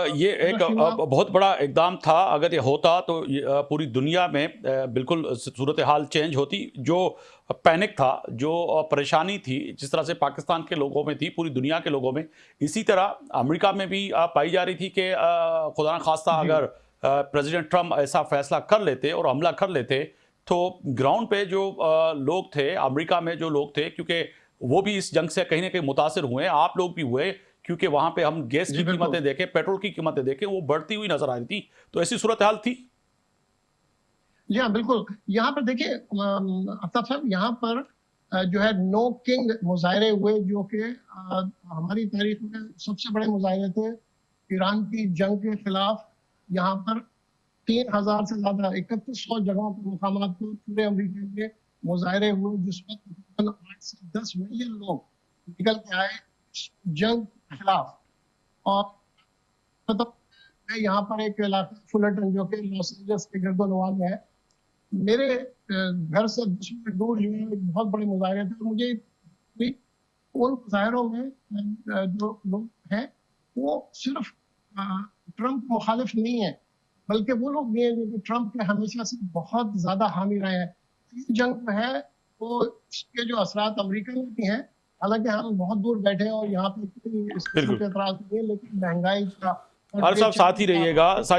ये एक बहुत बड़ा इकदाम था। अगर ये होता तो पूरी दुनिया में बिल्कुल सूरत हाल चेंज होती। जो पैनिक था, जो परेशानी थी, जिस तरह से पाकिस्तान के लोगों में थी, पूरी दुनिया के लोगों में, इसी तरह अमेरिका में भी पाई जा रही थी कि खुदा न खास्ता जी। अगर प्रेसिडेंट ट्रम्प ऐसा फैसला कर लेते और हमला कर लेते, तो ग्राउंड पे जो लोग थे, अमेरिका में जो लोग थे, क्योंकि वो भी इस जंग से कहीं ना कहीं मुतासिर हुए, आप लोग भी हुए, क्योंकि वहां पे हम गैस जी, की बिल्कुल। कीमतें देखें, पेट्रोल की कीमतें देखें, वो बढ़ती हुई नजर आ रही थी। तो ऐसी सूरत हाल थी। जी हाँ, बिल्कुल। यहाँ पर देखिए आफ्ताब साहब, यहाँ पर जो है नो किंग मुजाहरे हुए, जो कि हमारी तारीख में सबसे बड़े मुजाहरे थे ईरान की जंग के खिलाफ। यहाँ पर 3000 से ज्यादा 3100 जगहों पर मुकामात पर पूरे अमेरिका में मुजाहरे हुए, जिसमें तकरीबन 8 से 10 मिलियन लोग निकल के आए इस जंग के खिलाफ। और मतलब मैं यहाँ पर एक इलाका फुलटन, जो कि लॉस एंजल्स के गर्दोनवाल में है, मेरे घर से 10 मिनट दूर जो है एक बहुत बड़े मुजाहरे थे। और मुझे भी उन मुजाहरों में जो लोग हैं वो सिर्फ ट्रम्प मुखालिफ नहीं है, बल्कि वो लोग भी हैं जो कि ट्रम्प के हमेशा से बहुत ज्यादा हामी रहे हैं। ये जंग में है वो, इसके जो असरात अमेरिका में भी हैं। हालांकि हम बहुत दूर बैठे हैं और यहाँ पे कोई इस किस्म बिल्कुल। के एतराज नहीं है, लेकिन महंगाई का और हर साहब साथ ही बेचैनी का रहिएगा।